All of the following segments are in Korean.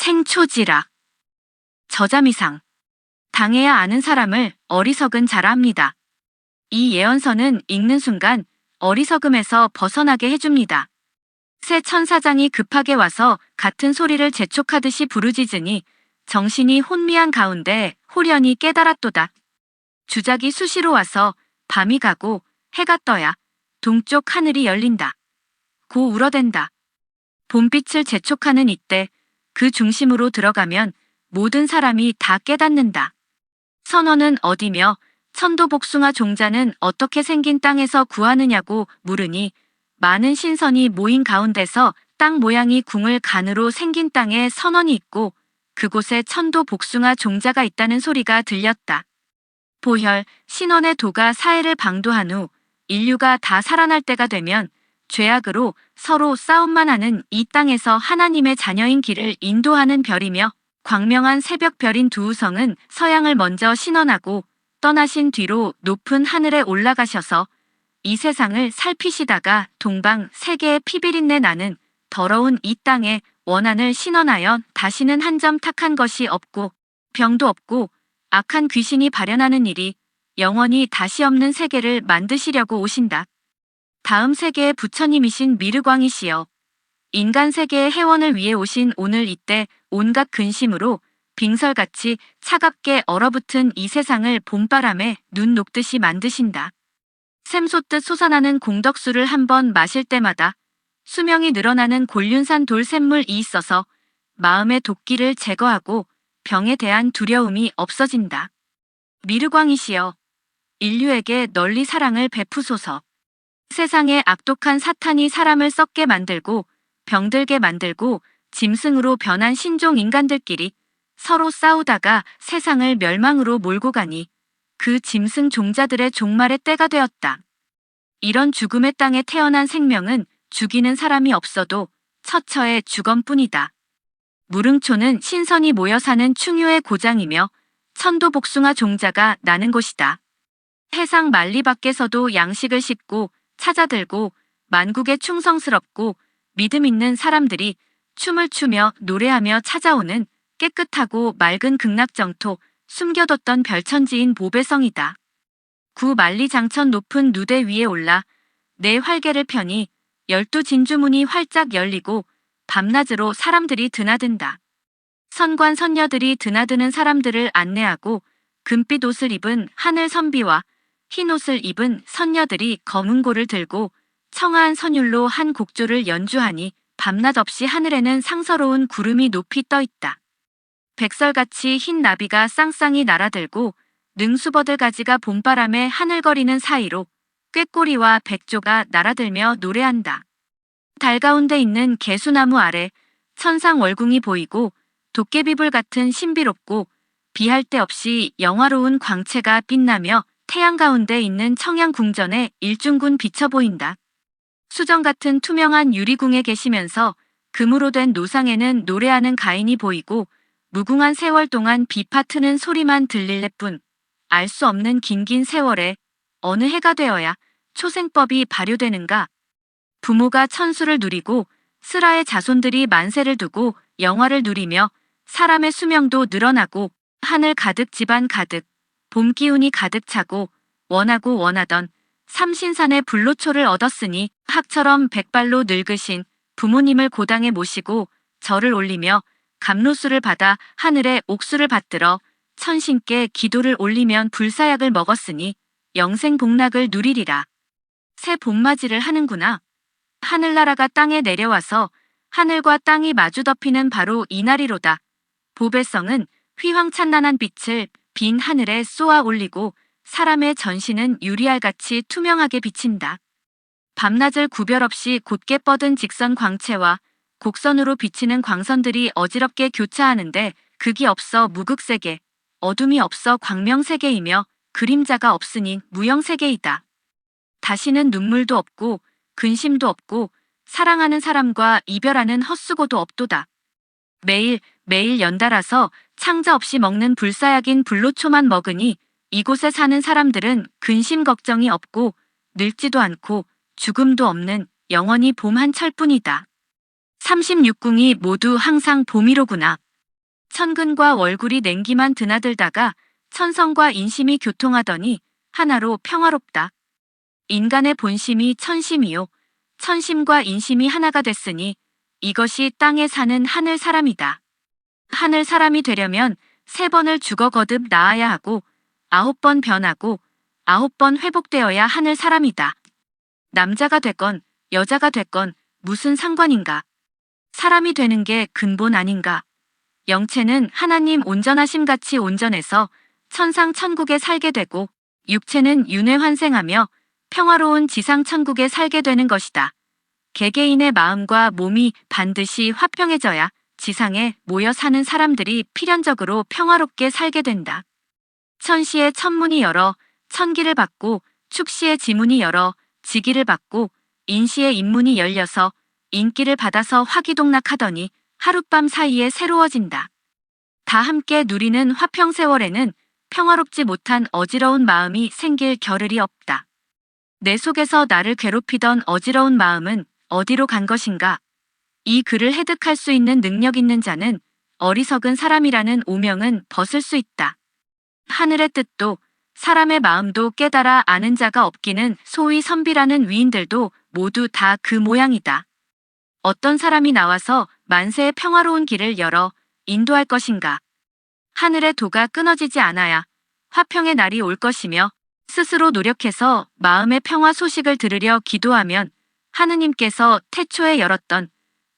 생초지라. 저자미상. 당해야 아는 사람을 어리석은 자라 합니다. 이 예언서는 읽는 순간 어리석음에서 벗어나게 해줍니다. 새 천사장이 급하게 와서 같은 소리를 재촉하듯이 부르짖으니 정신이 혼미한 가운데 홀연히 깨달았도다. 주작이 수시로 와서 밤이 가고 해가 떠야 동쪽 하늘이 열린다. 고 울어댄다. 봄빛을 재촉하는 이때 그 중심으로 들어가면 모든 사람이 다 깨닫는다. 선원은 어디며 천도복숭아 종자는 어떻게 생긴 땅에서 구하느냐고 물으니 많은 신선이 모인 가운데서 땅 모양이 궁을 간으로 생긴 땅에 선원이 있고 그곳에 천도복숭아 종자가 있다는 소리가 들렸다. 보혈, 신원의 도가 사해를 방도한 후 인류가 다 살아날 때가 되면 죄악으로 서로 싸움만 하는 이 땅에서 하나님의 자녀인 길을 인도하는 별이며 광명한 새벽별인 두우성은 서양을 먼저 신원하고 떠나신 뒤로 높은 하늘에 올라가셔서 이 세상을 살피시다가 동방 세계의 피비린내 나는 더러운 이 땅에 원한을 신원하여 다시는 한 점 탁한 것이 없고 병도 없고 악한 귀신이 발현하는 일이 영원히 다시 없는 세계를 만드시려고 오신다. 다음 세계의 부처님이신 미르광이시여. 인간 세계의 해원을 위해 오신 오늘 이때 온갖 근심으로 빙설같이 차갑게 얼어붙은 이 세상을 봄바람에 눈 녹듯이 만드신다. 샘솟듯 솟아나는 공덕수를 한번 마실 때마다 수명이 늘어나는 곤륜산 돌샘물이 있어서 마음의 도끼를 제거하고 병에 대한 두려움이 없어진다. 미르광이시여. 인류에게 널리 사랑을 베푸소서. 세상에 악독한 사탄이 사람을 썩게 만들고 병들게 만들고 짐승으로 변한 신종 인간들끼리 서로 싸우다가 세상을 멸망으로 몰고 가니 그 짐승 종자들의 종말의 때가 되었다. 이런 죽음의 땅에 태어난 생명은 죽이는 사람이 없어도 처처의 주검뿐이다. 무릉초는 신선이 모여 사는 충효의 고장이며 천도복숭아 종자가 나는 곳이다. 해상 만리 밖에서도 양식을 싣고 찾아들고 만국에 충성스럽고 믿음 있는 사람들이 춤을 추며 노래하며 찾아오는 깨끗하고 맑은 극락정토 숨겨뒀던 별천지인 보배성이다. 구 만리장천 높은 누대 위에 올라 내 활개를 펴니 12진주문이 활짝 열리고 밤낮으로 사람들이 드나든다. 선관 선녀들이 드나드는 사람들을 안내하고 금빛 옷을 입은 하늘 선비와 흰 옷을 입은 선녀들이 검은 고를 들고 청아한 선율로 한 곡조를 연주하니 밤낮 없이 하늘에는 상서로운 구름이 높이 떠 있다. 백설같이 흰 나비가 쌍쌍이 날아들고 능수버들 가지가 봄바람에 하늘거리는 사이로 꾀꼬리와 백조가 날아들며 노래한다. 달 가운데 있는 개수나무 아래 천상월궁이 보이고 도깨비불 같은 신비롭고 비할 데 없이 영화로운 광채가 빛나며 태양 가운데 있는 청양궁전에 일중군 비쳐 보인다. 수정 같은 투명한 유리궁에 계시면서 금으로 된 노상에는 노래하는 가인이 보이고 무궁한 세월 동안 비파 트는 소리만 들릴 뿐 알 수 없는 긴긴 세월에 어느 해가 되어야 초생법이 발효되는가. 부모가 천수를 누리고 스라의 자손들이 만세를 두고 영화를 누리며 사람의 수명도 늘어나고 하늘 가득 집안 가득 봄 기운이 가득 차고 원하고 원하던 삼신산의 불로초를 얻었으니 학처럼 백발로 늙으신 부모님을 고당에 모시고 절을 올리며 감로수를 받아 하늘에 옥수를 받들어 천신께 기도를 올리면 불사약을 먹었으니 영생복락을 누리리라. 새 봄맞이를 하는구나. 하늘나라가 땅에 내려와서 하늘과 땅이 마주 덮이는 바로 이날이로다. 보배성은 휘황찬란한 빛을 빈 하늘에 쏘아 올리고 사람의 전신은 유리알같이 투명하게 비친다. 밤낮을 구별 없이 곧게 뻗은 직선 광채와 곡선으로 비치는 광선들이 어지럽게 교차하는데 극이 없어 무극세계, 어둠이 없어 광명세계이며 그림자가 없으니 무형세계이다. 다시는 눈물도 없고 근심도 없고 사랑하는 사람과 이별하는 헛수고도 없도다. 매일 매일 연달아서 창자 없이 먹는 불사약인 불로초만 먹으니 이곳에 사는 사람들은 근심 걱정이 없고 늙지도 않고 죽음도 없는 영원히 봄 한철뿐이다. 36궁이 모두 항상 봄이로구나. 천근과 월굴이 냉기만 드나들다가 천성과 인심이 교통하더니 하나로 평화롭다. 인간의 본심이 천심이요. 천심과 인심이 하나가 됐으니 이것이 땅에 사는 하늘 사람이다. 하늘 사람이 되려면 3번을 죽어 거듭 나아야 하고 9번 변하고 9번 회복되어야 하늘 사람이다. 남자가 됐건 여자가 됐건 무슨 상관인가? 사람이 되는 게 근본 아닌가? 영체는 하나님 온전하심같이 온전해서 천상 천국에 살게 되고 육체는 윤회 환생하며 평화로운 지상 천국에 살게 되는 것이다. 개개인의 마음과 몸이 반드시 화평해져야 지상에 모여 사는 사람들이 필연적으로 평화롭게 살게 된다. 천시의 천문이 열어 천기를 받고 축시의 지문이 열어 지기를 받고 인시의 인문이 열려서 인기를 받아서 화기동락하더니 하룻밤 사이에 새로워진다. 다 함께 누리는 화평세월에는 평화롭지 못한 어지러운 마음이 생길 겨를이 없다. 내 속에서 나를 괴롭히던 어지러운 마음은 어디로 간 것인가? 이 글을 해득할 수 있는 능력 있는 자는 어리석은 사람이라는 오명은 벗을 수 있다. 하늘의 뜻도 사람의 마음도 깨달아 아는 자가 없기는 소위 선비라는 위인들도 모두 다 그 모양이다. 어떤 사람이 나와서 만세의 평화로운 길을 열어 인도할 것인가? 하늘의 도가 끊어지지 않아야 화평의 날이 올 것이며 스스로 노력해서 마음의 평화 소식을 들으려 기도하면 하느님께서 태초에 열었던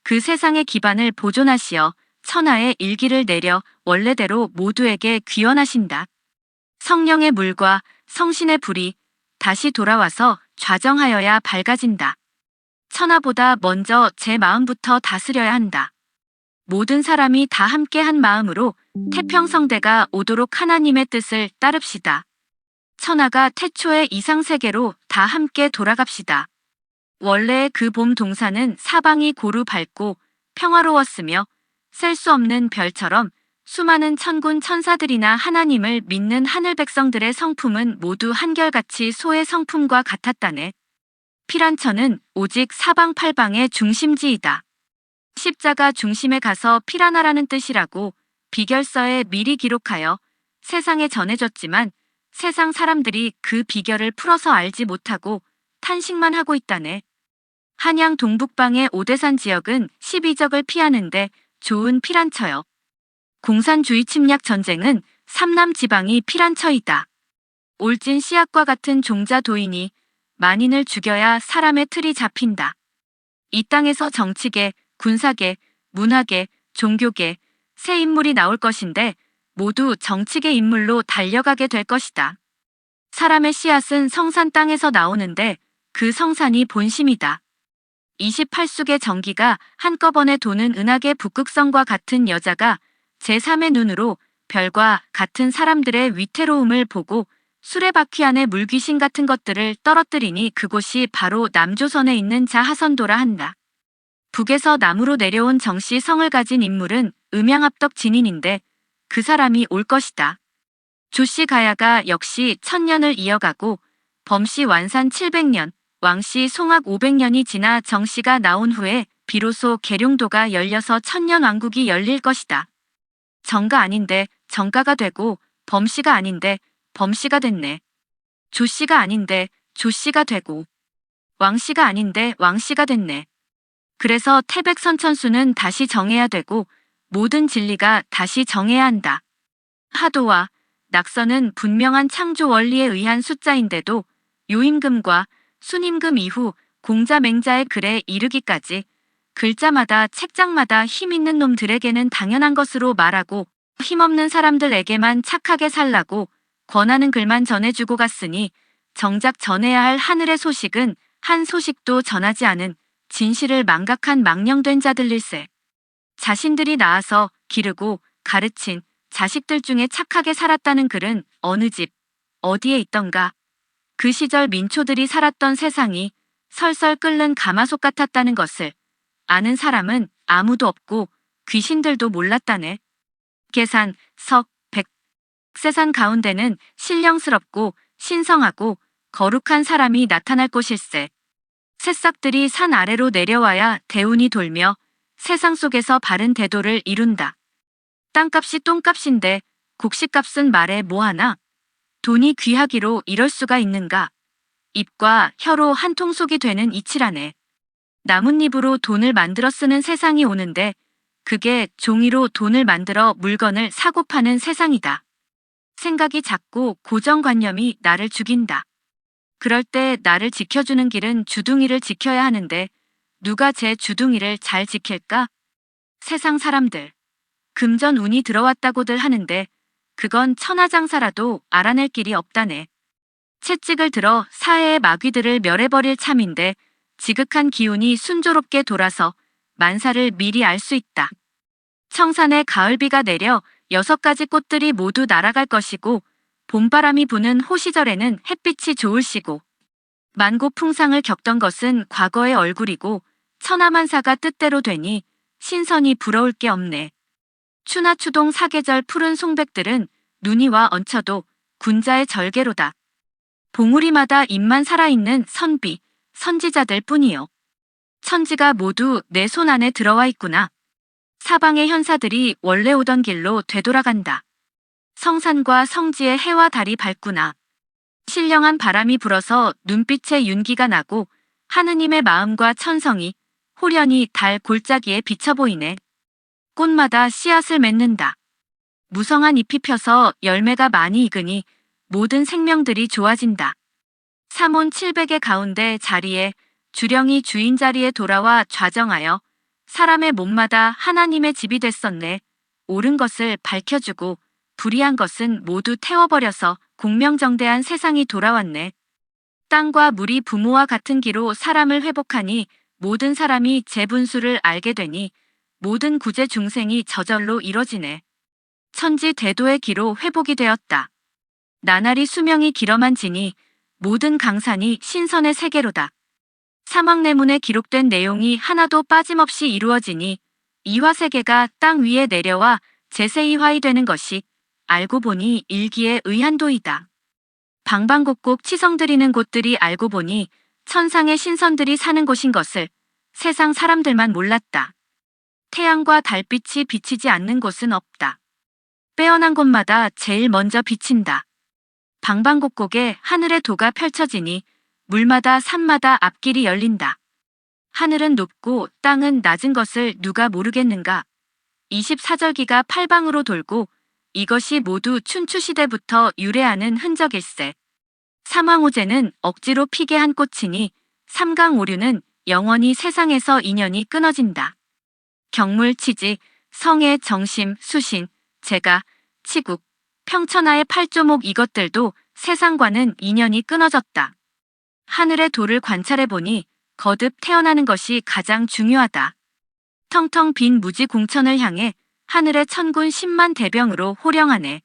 그 세상의 기반을 보존하시어 천하의 일기를 내려 원래대로 모두에게 귀원하신다. 성령의 물과 성신의 불이 다시 돌아와서 좌정하여야 밝아진다. 천하보다 먼저 제 마음부터 다스려야 한다. 모든 사람이 다 함께 한 마음으로 태평성대가 오도록 하나님의 뜻을 따릅시다. 천하가 태초의 이상세계로 다 함께 돌아갑시다. 원래의 그 봄 동산은 사방이 고루 밝고 평화로웠으며 셀 수 없는 별처럼 수많은 천군 천사들이나 하나님을 믿는 하늘 백성들의 성품은 모두 한결같이 소의 성품과 같았다네. 피란처는 오직 사방팔방의 중심지이다. 십자가 중심에 가서 피란하라는 뜻이라고 비결서에 미리 기록하여 세상에 전해졌지만 세상 사람들이 그 비결을 풀어서 알지 못하고 탄식만 하고 있다네. 한양 동북방의 오대산 지역은 12적을 피하는데 좋은 피란처요. 공산주의 침략 전쟁은 삼남 지방이 피란처이다. 올진 씨앗과 같은 종자 도인이 만인을 죽여야 사람의 틀이 잡힌다. 이 땅에서 정치계, 군사계, 문화계, 종교계, 새 인물이 나올 것인데 모두 정치계 인물로 달려가게 될 것이다. 사람의 씨앗은 성산 땅에서 나오는데 그 성산이 본심이다. 28숙의 정기가 한꺼번에 도는 은하계 북극성과 같은 여자가 제3의 눈으로 별과 같은 사람들의 위태로움을 보고 수레바퀴 안에 물귀신 같은 것들을 떨어뜨리니 그곳이 바로 남조선에 있는 자하선도라 한다. 북에서 남으로 내려온 정씨 성을 가진 인물은 음양합덕 진인인데 그 사람이 올 것이다. 조씨 가야가 역시 1000년을 이어가고 범씨 완산 700년, 왕씨 송악 500년이 지나 정씨가 나온 후에 비로소 계룡도가 열려서 천년왕국이 열릴 것이다. 정가 아닌데 정가가 되고 범씨가 아닌데 범씨가 됐네. 조씨가 아닌데 조씨가 되고 왕씨가 아닌데 왕씨가 됐네. 그래서 태백선천수는 다시 정해야 되고 모든 진리가 다시 정해야 한다. 하도와 낙서는 분명한 창조 원리에 의한 숫자인데도 요임금과 순임금 이후 공자 맹자의 글에 이르기까지 글자마다 책장마다 힘 있는 놈들에게는 당연한 것으로 말하고 힘없는 사람들에게만 착하게 살라고 권하는 글만 전해주고 갔으니 정작 전해야 할 하늘의 소식은 한 소식도 전하지 않은 진실을 망각한 망령된 자들일세. 자신들이 낳아서 기르고 가르친 자식들 중에 착하게 살았다는 글은 어느 집, 어디에 있던가. 그 시절 민초들이 살았던 세상이 설설 끓는 가마솥 같았다는 것을 아는 사람은 아무도 없고 귀신들도 몰랐다네. 계산, 석, 백. 세상 가운데는 신령스럽고 신성하고 거룩한 사람이 나타날 곳일세. 새싹들이 산 아래로 내려와야 대운이 돌며 세상 속에서 바른 대도를 이룬다. 땅값이 똥값인데 곡식값은 말해 뭐하나? 돈이 귀하기로 이럴 수가 있는가? 입과 혀로 한 통속이 되는 이치라네. 나뭇잎으로 돈을 만들어 쓰는 세상이 오는데 그게 종이로 돈을 만들어 물건을 사고 파는 세상이다. 생각이 작고 고정관념이 나를 죽인다. 그럴 때 나를 지켜주는 길은 주둥이를 지켜야 하는데 누가 제 주둥이를 잘 지킬까? 세상 사람들. 금전 운이 들어왔다고들 하는데 그건 천하장사라도 알아낼 길이 없다네. 채찍을 들어 사해의 마귀들을 멸해버릴 참인데 지극한 기운이 순조롭게 돌아서 만사를 미리 알 수 있다. 청산에 가을비가 내려 6가지 꽃들이 모두 날아갈 것이고 봄바람이 부는 호시절에는 햇빛이 좋을 시고 만고풍상을 겪던 것은 과거의 얼굴이고 천하만사가 뜻대로 되니 신선이 부러울 게 없네. 추나추동 사계절 푸른 송백들은 눈이 와 얹혀도 군자의 절개로다. 봉우리마다 입만 살아있는 선비, 선지자들 뿐이요. 천지가 모두 내 손 안에 들어와 있구나. 사방의 현사들이 원래 오던 길로 되돌아간다. 성산과 성지의 해와 달이 밝구나. 신령한 바람이 불어서 눈빛에 윤기가 나고 하느님의 마음과 천성이 호련히 달 골짜기에 비쳐 보이네. 꽃마다 씨앗을 맺는다. 무성한 잎이 펴서 열매가 많이 익으니 모든 생명들이 좋아진다. 삼온 700의 가운데 자리에 주령이 주인 자리에 돌아와 좌정하여 사람의 몸마다 하나님의 집이 됐었네. 옳은 것을 밝혀주고 불의한 것은 모두 태워버려서 공명정대한 세상이 돌아왔네. 땅과 물이 부모와 같은 기로 사람을 회복하니 모든 사람이 제 분수를 알게 되니 모든 구제 중생이 저절로 이뤄지네. 천지 대도의 기로 회복이 되었다. 나날이 수명이 길어만 지니 모든 강산이 신선의 세계로다. 사막내문에 기록된 내용이 하나도 빠짐없이 이루어지니 이화세계가 땅 위에 내려와 제세이화이 되는 것이 알고 보니 일기의 의한도이다. 방방곡곡 치성드리는 곳들이 알고 보니 천상의 신선들이 사는 곳인 것을 세상 사람들만 몰랐다. 태양과 달빛이 비치지 않는 곳은 없다. 빼어난 곳마다 제일 먼저 비친다. 방방곡곡에 하늘의 도가 펼쳐지니 물마다 산마다 앞길이 열린다. 하늘은 높고 땅은 낮은 것을 누가 모르겠는가. 24절기가 팔방으로 돌고 이것이 모두 춘추시대부터 유래하는 흔적일세. 삼왕오제는 억지로 피게 한 꽃이니 삼강오류는 영원히 세상에서 인연이 끊어진다. 경물, 치지, 성애, 정심, 수신, 재가, 치국, 평천하의 팔조목 이것들도 세상과는 인연이 끊어졌다. 하늘의 도를 관찰해보니 거듭 태어나는 것이 가장 중요하다. 텅텅 빈 무지 공천을 향해 하늘의 천군 10만 대병으로 호령하네.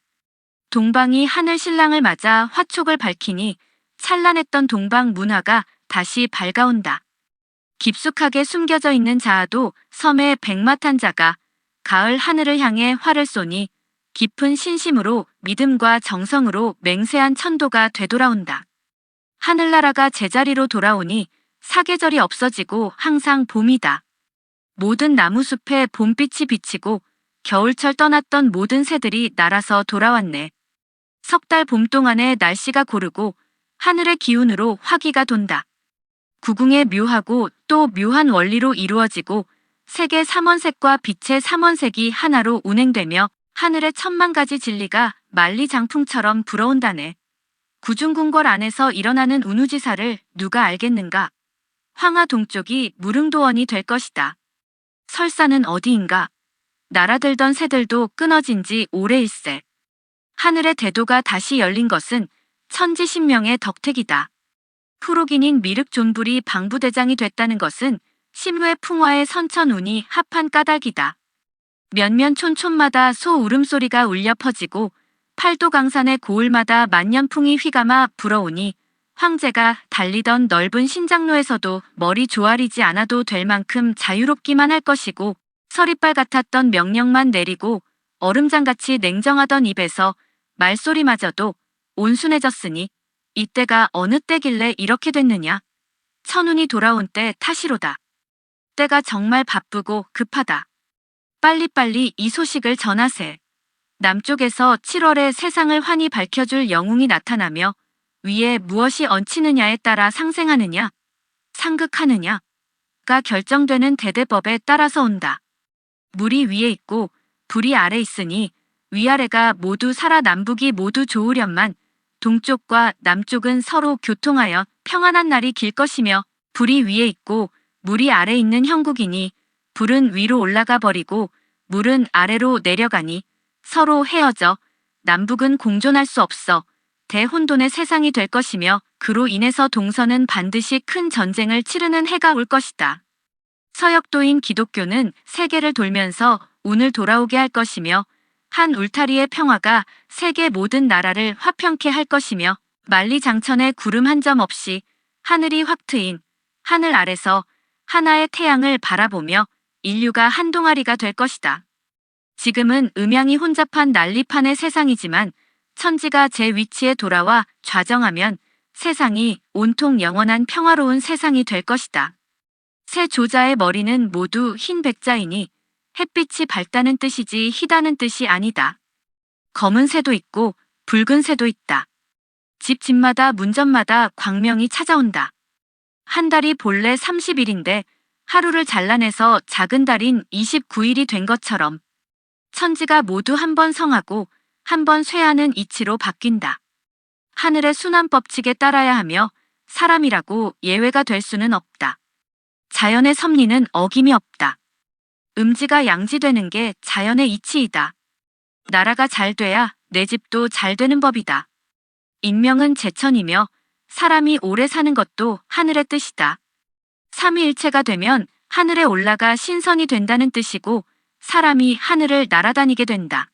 동방이 하늘 신랑을 맞아 화촉을 밝히니 찬란했던 동방 문화가 다시 밝아온다. 깊숙하게 숨겨져 있는 자아도 섬의 백마탄 자가 가을 하늘을 향해 활을 쏘니 깊은 신심으로 믿음과 정성으로 맹세한 천도가 되돌아온다. 하늘나라가 제자리로 돌아오니 사계절이 없어지고 항상 봄이다. 모든 나무숲에 봄빛이 비치고 겨울철 떠났던 모든 새들이 날아서 돌아왔네. 석 달 봄 동안에 날씨가 고르고 하늘의 기운으로 화기가 돈다. 구궁의 묘하고 또 묘한 원리로 이루어지고 세계 삼원색과 빛의 삼원색이 하나로 운행되며 하늘의 천만 가지 진리가 만리장풍처럼 불어온다네. 구중궁궐 안에서 일어나는 운우지사를 누가 알겠는가? 황하 동쪽이 무릉도원이 될 것이다. 설사는 어디인가? 날아들던 새들도 끊어진 지 오래일세. 하늘의 대도가 다시 열린 것은 천지신명의 덕택이다. 프로긴인 미륵존불이 방부대장이 됐다는 것은 심회 풍화의 선천운이 합한 까닭이다. 몇몇 촌촌마다 소 울음소리가 울려 퍼지고 팔도강산의 고을마다 만년풍이 휘감아 불어오니 황제가 달리던 넓은 신장로에서도 머리 조아리지 않아도 될 만큼 자유롭기만 할 것이고 서리빨 같았던 명령만 내리고 얼음장같이 냉정하던 입에서 말소리마저도 온순해졌으니 이때가 어느 때길래 이렇게 됐느냐. 천운이 돌아온 때 탓이로다. 때가 정말 바쁘고 급하다. 빨리빨리 이 소식을 전하세. 남쪽에서 7월에 세상을 환히 밝혀줄 영웅이 나타나며 위에 무엇이 얹히느냐에 따라 상생하느냐, 상극하느냐가 결정되는 대대법에 따라서 온다. 물이 위에 있고 불이 아래 있으니 위아래가 모두 살아남북이 모두 좋으련만 동쪽과 남쪽은 서로 교통하여 평안한 날이 길 것이며 불이 위에 있고 물이 아래 있는 형국이니 불은 위로 올라가 버리고 물은 아래로 내려가니 서로 헤어져 남북은 공존할 수 없어 대혼돈의 세상이 될 것이며 그로 인해서 동서는 반드시 큰 전쟁을 치르는 해가 올 것이다. 서역도인 기독교는 세계를 돌면서 운을 돌아오게 할 것이며 한 울타리의 평화가 세계 모든 나라를 화평케 할 것이며 만리장천에 구름 한 점 없이 하늘이 확 트인 하늘 아래서 하나의 태양을 바라보며 인류가 한 동아리가 될 것이다. 지금은 음양이 혼잡한 난리판의 세상이지만 천지가 제 위치에 돌아와 좌정하면 세상이 온통 영원한 평화로운 세상이 될 것이다. 새 조자의 머리는 모두 흰 백자이니 햇빛이 밝다는 뜻이지 희다는 뜻이 아니다. 검은 새도 있고 붉은 새도 있다. 집마다 문전마다 광명이 찾아온다. 한 달이 본래 30일인데 하루를 잘라내서 작은 달인 29일이 된 것처럼 천지가 모두 한 번 성하고 한 번 쇠하는 이치로 바뀐다. 하늘의 순환 법칙에 따라야 하며 사람이라고 예외가 될 수는 없다. 자연의 섭리는 어김이 없다. 음지가 양지되는 게 자연의 이치이다. 나라가 잘 돼야 내 집도 잘 되는 법이다. 인명은 제천이며 사람이 오래 사는 것도 하늘의 뜻이다. 삼위일체가 되면 하늘에 올라가 신선이 된다는 뜻이고 사람이 하늘을 날아다니게 된다.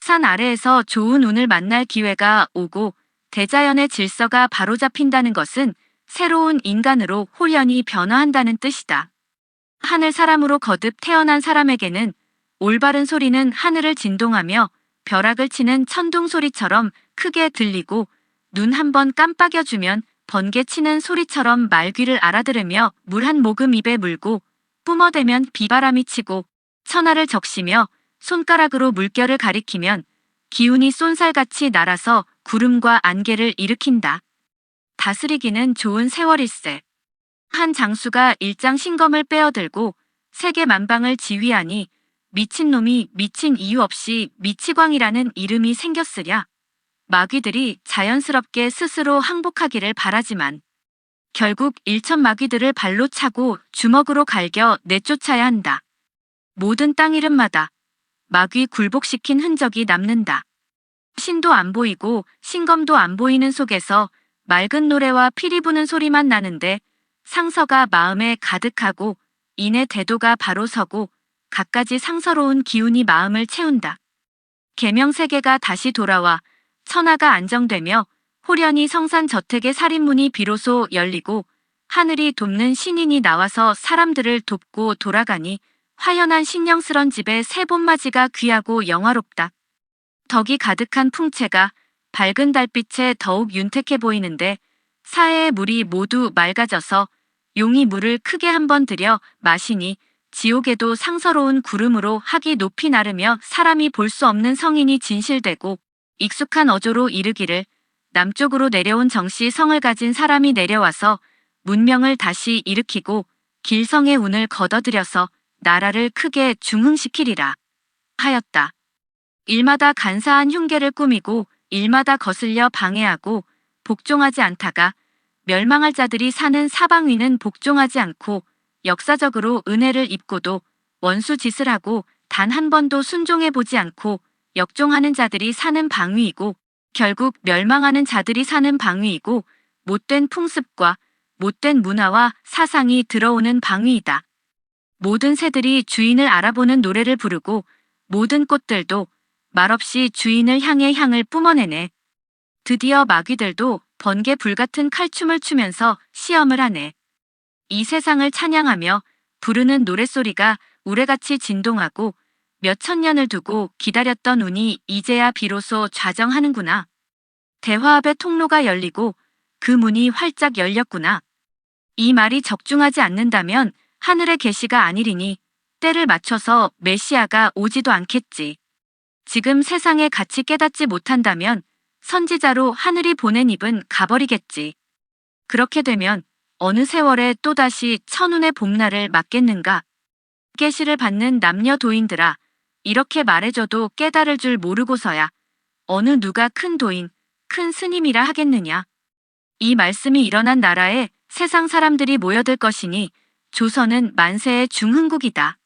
산 아래에서 좋은 운을 만날 기회가 오고 대자연의 질서가 바로잡힌다는 것은 새로운 인간으로 홀연히 변화한다는 뜻이다. 하늘 사람으로 거듭 태어난 사람에게는 올바른 소리는 하늘을 진동하며 벼락을 치는 천둥 소리처럼 크게 들리고 눈 한 번 깜빡여주면 번개 치는 소리처럼 말귀를 알아들으며 물 한 모금 입에 물고 뿜어대면 비바람이 치고 천하를 적시며 손가락으로 물결을 가리키면 기운이 쏜살같이 날아서 구름과 안개를 일으킨다. 다스리기는 좋은 세월일세. 한 장수가 일장 신검을 빼어들고 세계 만방을 지휘하니 미친놈이 미친 이유 없이 미치광이라는 이름이 생겼으랴. 마귀들이 자연스럽게 스스로 항복하기를 바라지만 결국 일천 마귀들을 발로 차고 주먹으로 갈겨 내쫓아야 한다. 모든 땅 이름마다 마귀 굴복시킨 흔적이 남는다. 신도 안 보이고 신검도 안 보이는 속에서 맑은 노래와 피리 부는 소리만 나는데 상서가 마음에 가득하고 이내 대도가 바로 서고 갖가지 상서로운 기운이 마음을 채운다. 계명세계가 다시 돌아와 천하가 안정되며 호련히 성산 저택의 살인문이 비로소 열리고 하늘이 돕는 신인이 나와서 사람들을 돕고 돌아가니 화연한 신령스런 집에 새 봄맞이가 귀하고 영화롭다. 덕이 가득한 풍채가 밝은 달빛에 더욱 윤택해 보이는데 사해의 물이 모두 맑아져서 용이 물을 크게 한번 들여 마시니 지옥에도 상서로운 구름으로 학이 높이 나르며 사람이 볼 수 없는 성인이 진실되고 익숙한 어조로 이르기를 남쪽으로 내려온 정씨 성을 가진 사람이 내려와서 문명을 다시 일으키고 길성의 운을 걷어들여서 나라를 크게 중흥시키리라 하였다. 일마다 간사한 흉계를 꾸미고 일마다 거슬려 방해하고 복종하지 않다가 멸망할 자들이 사는 사방위는 복종하지 않고 역사적으로 은혜를 입고도 원수 짓을 하고 단 한 번도 순종해보지 않고 역종하는 자들이 사는 방위이고 결국 멸망하는 자들이 사는 방위이고 못된 풍습과 못된 문화와 사상이 들어오는 방위이다. 모든 새들이 주인을 알아보는 노래를 부르고 모든 꽃들도 말없이 주인을 향해 향을 뿜어내네. 드디어 마귀들도 번개 불같은 칼춤을 추면서 시험을 하네. 이 세상을 찬양하며 부르는 노랫소리가 우레같이 진동하고 몇 천년을 두고 기다렸던 운이 이제야 비로소 좌정하는구나. 대화합의 통로가 열리고 그 문이 활짝 열렸구나. 이 말이 적중하지 않는다면 하늘의 계시가 아니리니 때를 맞춰서 메시아가 오지도 않겠지. 지금 세상의 가치 깨닫지 못한다면 선지자로 하늘이 보낸 입은 가버리겠지. 그렇게 되면 어느 세월에 또다시 천운의 봄날을 맞겠는가? 계시를 받는 남녀 도인들아, 이렇게 말해줘도 깨달을 줄 모르고서야 어느 누가 큰 도인, 큰 스님이라 하겠느냐. 이 말씀이 일어난 나라에 세상 사람들이 모여들 것이니 조선은 만세의 중흥국이다.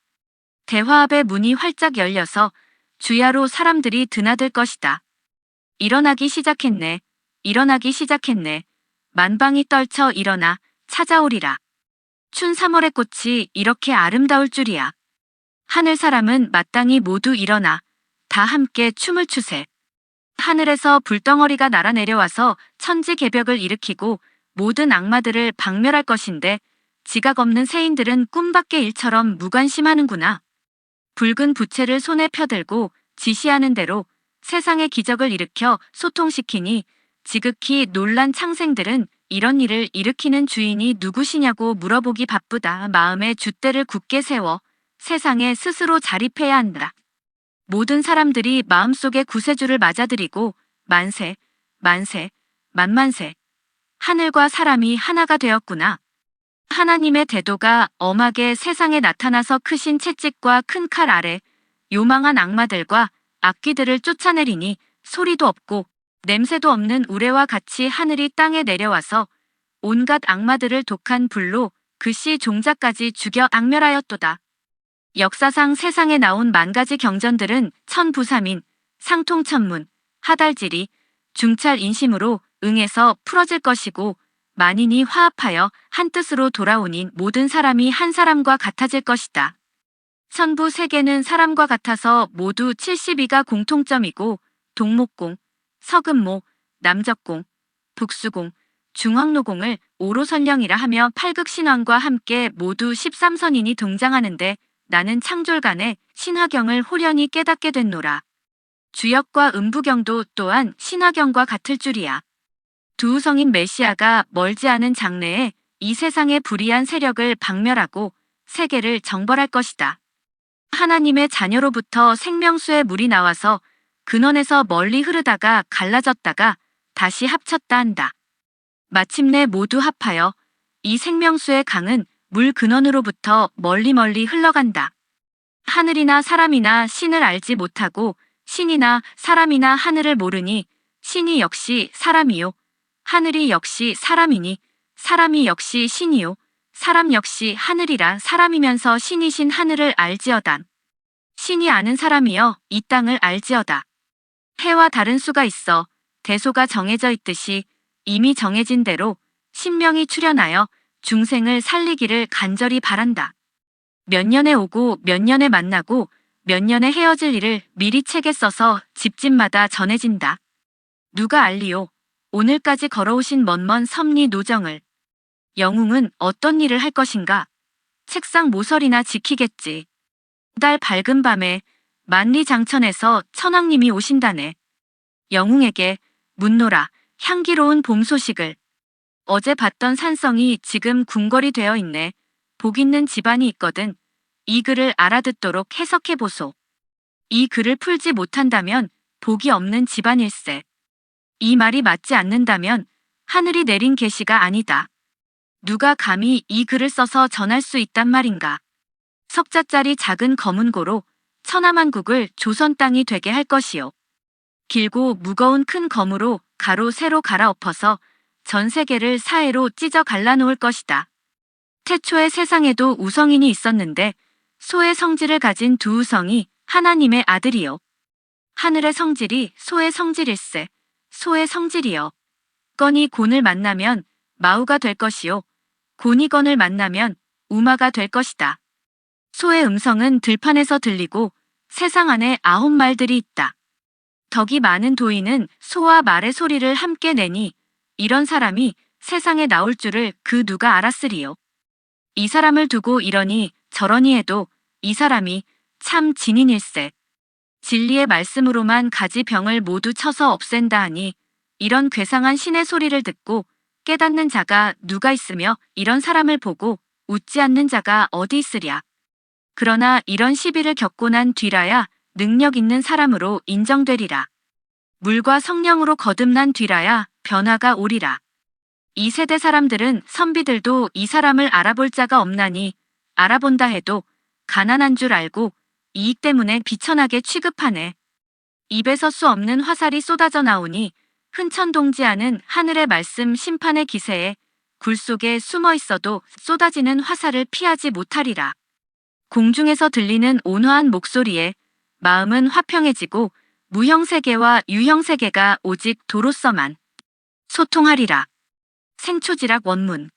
대화합의 문이 활짝 열려서 주야로 사람들이 드나들 것이다. 일어나기 시작했네. 일어나기 시작했네. 만방이 떨쳐 일어나 찾아오리라. 춘 3월의 꽃이 이렇게 아름다울 줄이야. 하늘 사람은 마땅히 모두 일어나 다 함께 춤을 추세. 하늘에서 불덩어리가 날아내려와서 천지개벽을 일으키고 모든 악마들을 박멸할 것인데 지각 없는 세인들은 꿈밖의 일처럼 무관심하는구나. 붉은 부채를 손에 펴들고 지시하는 대로 세상의 기적을 일으켜 소통시키니 지극히 놀란 창생들은 이런 일을 일으키는 주인이 누구시냐고 물어보기 바쁘다. 마음의 줏대를 굳게 세워 세상에 스스로 자립해야 한다. 모든 사람들이 마음속에 구세주를 맞아들이고 만세, 만세, 만만세. 하늘과 사람이 하나가 되었구나. 하나님의 대도가 엄하게 세상에 나타나서 크신 채찍과 큰 칼 아래 요망한 악마들과 악귀들을 쫓아내리니 소리도 없고 냄새도 없는 우레와 같이 하늘이 땅에 내려와서 온갖 악마들을 독한 불로 그씨 종자까지 죽여 악멸하였도다. 역사상 세상에 나온 만가지 경전들은 천부삼인, 상통천문, 하달지리, 중찰인심으로 응해서 풀어질 것이고 만인이 화합하여 한 뜻으로 돌아오니 모든 사람이 한 사람과 같아질 것이다. 천부 세계는 사람과 같아서 모두 72가 공통점이고 동목공, 서금모, 남적공, 북수공, 중황로공을 오로선령이라 하며 팔극신왕과 함께 모두 13선인이 등장하는데 나는 창졸간에 신화경을 홀연히 깨닫게 됐노라. 주역과 음부경도 또한 신화경과 같을 줄이야. 두우성인 메시아가 멀지 않은 장래에 이 세상의 불의한 세력을 박멸하고 세계를 정벌할 것이다. 하나님의 자녀로부터 생명수의 물이 나와서 근원에서 멀리 흐르다가 갈라졌다가 다시 합쳤다 한다. 마침내 모두 합하여 이 생명수의 강은 물 근원으로부터 멀리 흘러간다. 하늘이나 사람이나 신을 알지 못하고 신이나 사람이나 하늘을 모르니 신이 역시 사람이요. 하늘이 역시 사람이니 사람이 역시 신이요. 사람 역시 하늘이라 사람이면서 신이신 하늘을 알지어다. 신이 아는 사람이여 이 땅을 알지어다. 해와 다른 수가 있어 대소가 정해져 있듯이 이미 정해진 대로 신명이 출현하여 중생을 살리기를 간절히 바란다. 몇 년에 오고 몇 년에 만나고 몇 년에 헤어질 일을 미리 책에 써서 집집마다 전해진다. 누가 알리오? 오늘까지 걸어오신 먼 섭리 노정을. 영웅은 어떤 일을 할 것인가? 책상 모서리나 지키겠지. 달 밝은 밤에 만리장천에서 천왕님이 오신다네. 영웅에게 묻노라 향기로운 봄 소식을. 어제 봤던 산성이 지금 궁궐이 되어 있네. 복 있는 집안이 있거든. 이 글을 알아듣도록 해석해보소. 이 글을 풀지 못한다면 복이 없는 집안일세. 이 말이 맞지 않는다면 하늘이 내린 계시가 아니다. 누가 감히 이 글을 써서 전할 수 있단 말인가. 석자짜리 작은 검은 고로 천하만국을 조선 땅이 되게 할 것이요. 길고 무거운 큰 검으로 가로 세로 갈아엎어서 전 세계를 사해로 찢어 갈라놓을 것이다. 태초에 세상에도 우성인이 있었는데 소의 성질을 가진 두우성이 하나님의 아들이요. 하늘의 성질이 소의 성질일세. 소의 성질이요. 건이 곤을 만나면 마우가 될 것이요. 곤이 건을 만나면 우마가 될 것이다. 소의 음성은 들판에서 들리고 세상 안에 9말들이 있다. 덕이 많은 도인은 소와 말의 소리를 함께 내니 이런 사람이 세상에 나올 줄을 그 누가 알았으리요. 이 사람을 두고 이러니 저러니 해도 이 사람이 참 진인일세. 진리의 말씀으로만 가지 병을 모두 쳐서 없앤다 하니 이런 괴상한 신의 소리를 듣고 깨닫는 자가 누가 있으며 이런 사람을 보고 웃지 않는 자가 어디 있으랴. 그러나 이런 시비를 겪고 난 뒤라야 능력 있는 사람으로 인정되리라. 물과 성령으로 거듭난 뒤라야 변화가 오리라. 이 세대 사람들은 선비들도 이 사람을 알아볼 자가 없나니 알아본다 해도 가난한 줄 알고 이익 때문에 비천하게 취급하네. 입에서 수 없는 화살이 쏟아져 나오니 흔천동지하는 하늘의 말씀 심판의 기세에 굴 속에 숨어 있어도 쏟아지는 화살을 피하지 못하리라. 공중에서 들리는 온화한 목소리에 마음은 화평해지고 무형세계와 유형세계가 오직 도로서만 소통하리라. 생초지락 원문.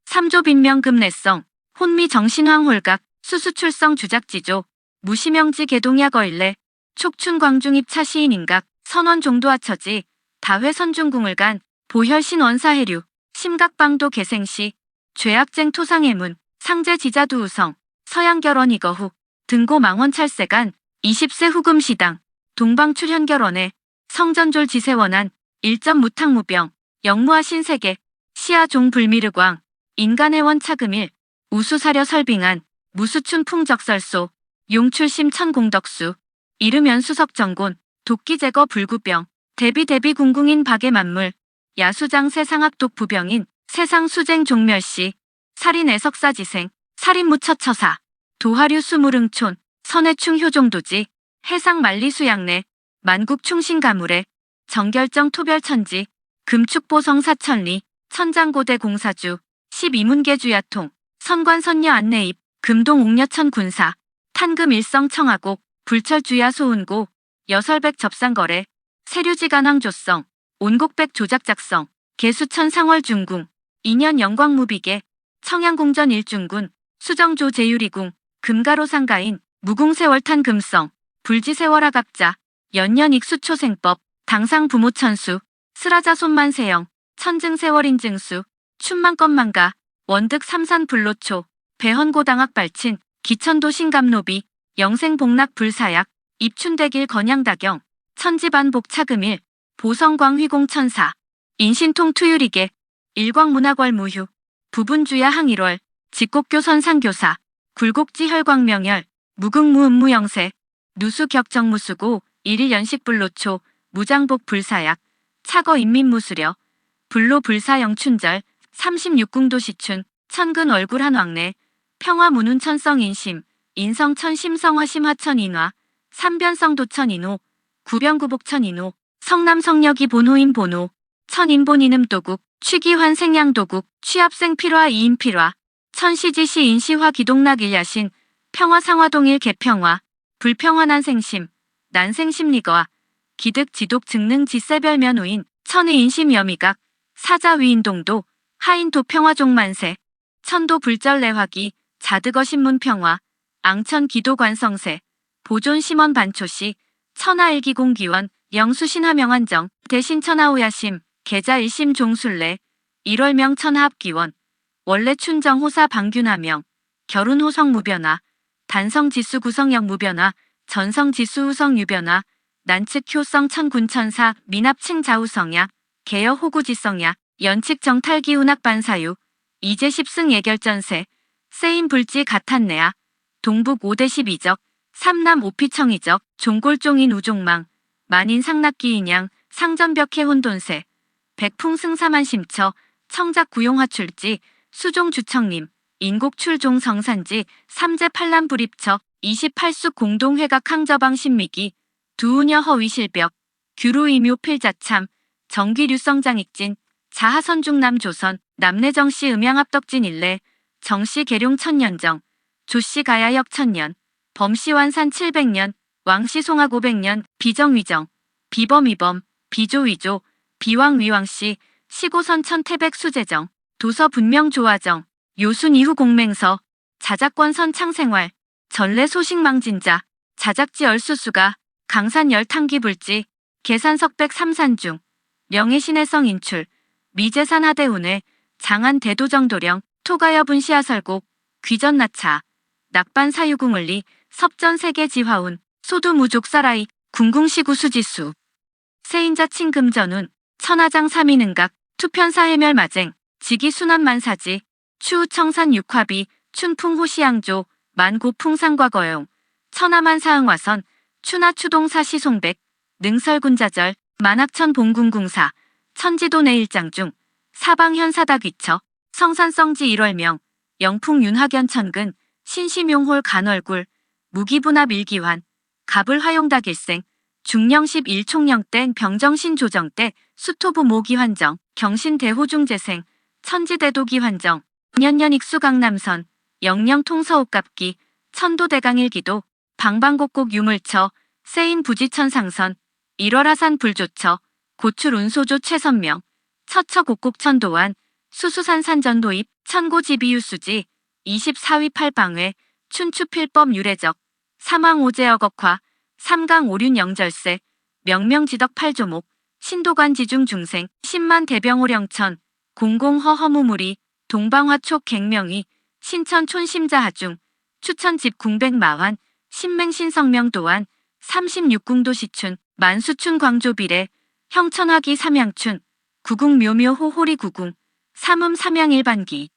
삼조빈명금내성, 혼미정신황홀각, 수수출성 주작지조, 무시명지 개동야거일래, 촉춘광중입차 시인인각, 선원종도하처지, 다회선중궁을간, 보혈신원사해류, 심각방도 개생시, 죄악쟁 토상해문, 상제지자두우성, 서양결원이거후, 등고망원찰세간, 20세 후금시당, 동방출현결원에, 성전졸 지세원한, 일점무탕무병, 영무하신세계, 시아종불미르광, 인간의원 차금일, 우수사려 설빙한, 무수춘 풍적설소, 용출심 천공덕수, 이르면수석정곤, 도끼제거 불구병, 대비대비 궁궁인 박의만물, 야수장 세상악독 부병인, 세상수쟁 종멸시, 살인 애석사지생, 살인무처처사, 도하류 수무릉촌, 선해충 효종도지, 해상만리수양내, 만국충신가물에, 정결정 토별천지, 금축보성 사천리, 천장고대 공사주, 12문계주야통, 선관선녀 안내입, 금동 옥녀천 군사, 탄금 일성 청하곡, 불철주야 소운고, 여설백 접상거래, 세류지간황조성, 온곡백 조작작성, 개수천 상월중궁, 인연 영광무비계, 청양궁전 일중군, 수정조 제유리궁, 금가로상가인, 무궁세월탄 금성, 불지세월하각자, 연년익수초생법, 당상부모천수, 스라자손만세영, 천증세월인증수, 춘만건만가, 원득 삼산불로초, 배헌고당학발친, 기천도 신감노비, 영생복락불사약, 입춘대길 건양다경, 천지반복차금일, 보성광휘공천사, 인신통투유리계, 일광문화궐무휴, 부분주야 항일월, 직곡교선상교사, 굴곡지혈광명열, 무극무음무영세, 누수격정무수고, 일일연식불로초, 무장복불사약, 차거인민무수려, 불로불사영춘절, 36궁도시춘, 천근얼굴한왕래, 평화문운천성인심, 인성천심성화심화천인화, 삼변성도천인호, 구변구복천인호, 성남성역이 본호인 본호, 천인본인음도국, 취기환생양도국, 취합생필화 이인필화, 천시지시 인시화 기동락일야신, 평화상화동일 개평화, 불평화난생심, 난생심리거화, 기득지독증능지세별면우인, 천의인심여미각, 사자위인동도, 하인도평화종만세, 천도불절내화기, 자득어신문평화, 앙천기도관성세, 보존심원반초시, 천하일기공기원, 영수신하명한정, 대신천하오야심, 계자일심종술래, 1월명 천하합기원, 원래춘정호사 방균하명, 결운호성무변화, 단성지수구성역무변화, 전성지수우성유변화, 난측효성 천군천사, 미납층자우성야, 개여호구지성야, 연칙정탈기운학반사유, 이제십승 예결전세, 세인불지 가탄내야, 동북 5대 12적, 삼남 오피청이적, 종골종인 우종망, 만인상납기인양, 상전벽해 혼돈세, 백풍승사만심처, 청작구용화출지, 수종주청님, 인곡출종성산지, 삼재팔남불입처, 28수 공동회각 항저방 신미기, 두우녀 허위실벽, 규루이묘필자참, 정기류성장익진, 자하선중남조선, 남내정씨 음양합덕진 일래, 정씨 계룡 천년정, 조씨 가야역 천년, 범씨 완산 700년, 왕씨 송학 500년, 비정위정, 비범위범, 비조위조, 비왕위왕씨, 시고선 천태백 수재정, 도서 분명조화정, 요순 이후 공맹서, 자작권 선창생활, 전래 소식망진자, 자작지 얼수수가, 강산 열탕기불지, 계산석백 삼산중, 명예신해성 인출, 미제산 하대운회, 장안 대도정도령, 토가여분 시하설곡, 귀전나차, 낙반 사유궁을리, 섭전 세계지화운, 소두무족사라이, 궁궁시구수지수, 세인자 칭금전운, 천하장 삼인응각, 투편사해멸마쟁, 지기순환만사지, 추우청산 육화비, 춘풍호시양조, 만고풍상과거용, 천하만사응화선, 추나추동사 시송백, 능설군자절, 만학천 봉군궁사, 천지도내 일장 중, 사방현사다 귀처, 성산성지 일월명, 영풍윤학연 천근, 신심용홀 간월굴, 무기분합 일기환, 갑을화용다길생, 중령십 일총령땡 병정신조정때 수토부 모기환정, 경신대호중재생, 천지대도기환정, 년년익수강남선, 영령통서옥갑기, 천도대강일기도, 방방곡곡 유물처, 세인부지천상선, 일월하산 불조처, 고출운소조 최선명, 처처곡곡천도환, 수수산산전도입, 천고지비유수지, 24위 팔방회, 춘추필법 유래적, 삼왕오제어걱화, 삼강오륜 영절세, 명명지덕 팔조목, 신도관지중 중생, 신만 대병오령천, 공공허허무무리, 동방화촉 갱명이, 신천 촌심자하중, 추천집 궁백마환, 신맹신성명도환, 36궁도 시춘, 만수춘 광조비례, 형천화기 삼양춘, 구궁묘묘 호호리 구궁, 삼음 삼양일반기,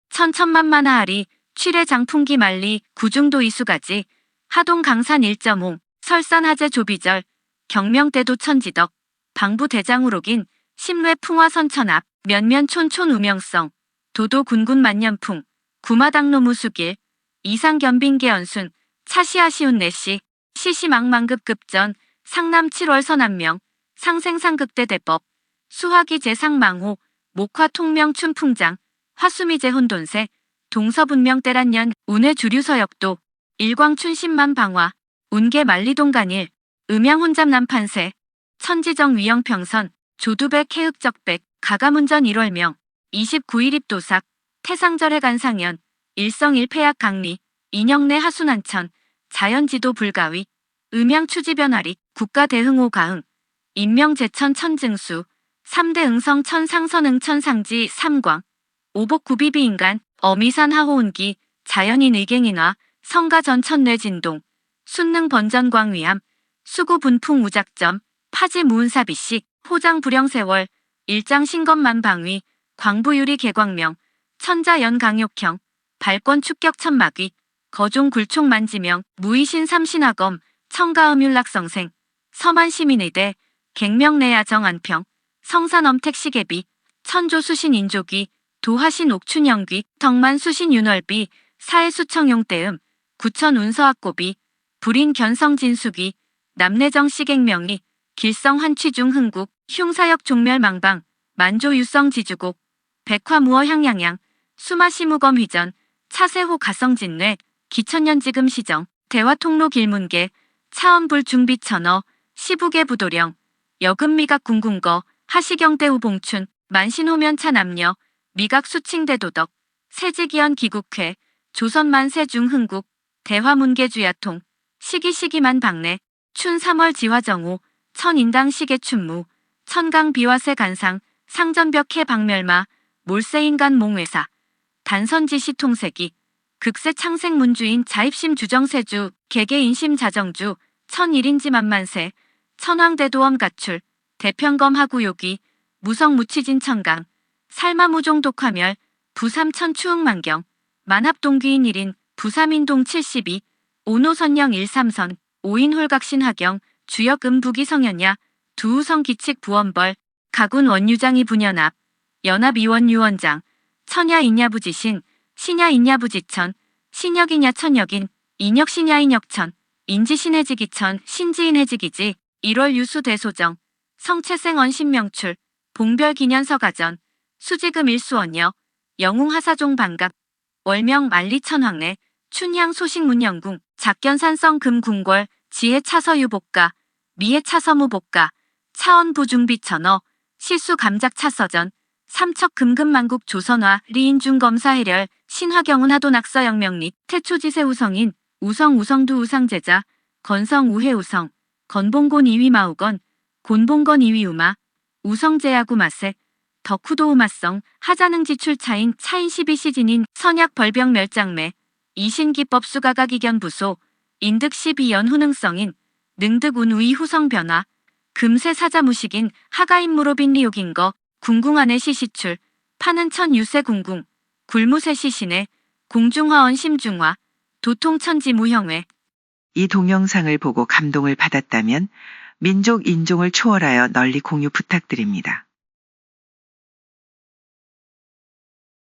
천천만만하하리, 취례 장풍기 만리, 구중도 이수가지, 하동 강산 1.5, 설산 하제 조비절, 경명대도 천지덕, 방부 대장우록인, 심뢰 풍화선천 앞, 면면촌 촌우명성, 도도 군군 만년풍, 구마당로 무수길, 이상견빙계 연순, 차시아시운 내시, 시시망망급급전, 상남 7월 선안명, 상생상극대대법, 수화기 제상망호, 목화통명 춘풍장, 화수미제 혼돈세, 동서분명 때란년, 운해 주류서역도, 일광춘신만 방화, 운계 만리동간일, 음양혼잡 남판세, 천지정 위영평선, 조두백 해흑적백, 가가문전 1월명, 29일 입도삭, 태상절해 간상연, 일성일패약 강리, 인영내 하순안천, 자연지도 불가위, 음양추지변화리, 국가대흥호 가흥, 인명제천 천증수, 3대 응성 천상선 응천상지 삼광, 오복구비비인간, 어미산 하호운기, 자연인 의갱인화, 성가전천뇌진동, 순능 번전광위함, 수구분풍 우작점, 파지 무은사비씨, 호장불영세월, 일장신검만방위, 광부유리 개광명, 천자연강욕형, 발권축격천막위, 거종굴총만지명, 무의신 삼신화검, 청가음율락성생, 서만시민의대, 갱명내야정안평, 성산엄택시계비, 천조수신인조기, 도하신 옥춘영귀, 덕만수신윤월비, 사해수청용대음, 구천운서학고비, 불인견성진수기, 남내정시갱명이, 길성환취중 흥국, 흉사역 종멸망방, 만조유성지주곡, 백화무어향양양, 수마시무검휘전, 차세호 가성진뇌, 기천년지금시정, 대화통로 길문계, 차원불중비천어, 시북의 부도령, 여금미각 궁궁거, 하시경대우 봉춘, 만신호면차 남녀, 미각수칭대도덕, 세지기현 기국회, 조선만세중 흥국, 대화문계주야통, 시기시기만 박내, 춘 3월 지화정호, 천인당 시계춘무, 천강비화세 간상, 상전벽해 박멸마, 몰세인간 몽회사, 단선지시통세기, 극세 창생문주인 자입심 주정세주, 개개인심 자정주, 천일인지 만만세, 천황대도엄 가출, 대평검 하구요기, 무성무치진 천강, 살마무종 독화멸, 부삼천 추흥만경, 만합동귀인 1인, 부삼인동 72, 오노선령 1삼선, 오인홀각신 하경, 주역음부기 성현야, 두우성 기칙 부원벌, 가군 원유장이 분연합, 연합이원 유원장, 천야 인야부지신, 신야 인야부지천, 신역인야 천역인, 인역신야 인역천, 인지신해지기천, 신지인해지기지, 1월 유수 대소정, 성채생 언신명출, 봉별기년서가전, 수지금 일수언여, 영웅하사종 반갑, 월명 만리천황내, 춘향 소식문영궁, 작견산성 금궁궐, 지혜차서유복가, 미혜차서무복가, 차원부중비천어, 시수감작차서전, 삼척금금만국 조선화, 리인중검사해렬, 신화경운 하도낙서영명리, 태초지세우성인, 우성우성두 우상제자, 건성우해우성, 건봉곤 2위 마우건, 곤봉건 2위 우마, 우성제야구마세, 덕후도우마성, 하자능지출차인 차인 12시진인 선약벌병멸장매, 이신기법수가가기견부소, 인득 12연 후능성인, 능득운우이 후성변화, 금세사자무식인 하가인무로빈리욕인거, 궁궁안의 시시출, 파는 천유세궁궁, 굴무세시신의, 공중화언 심중화, 도통천지무형회, 이 동영상을 보고 감동을 받았다면 민족 인종을 초월하여 널리 공유 부탁드립니다.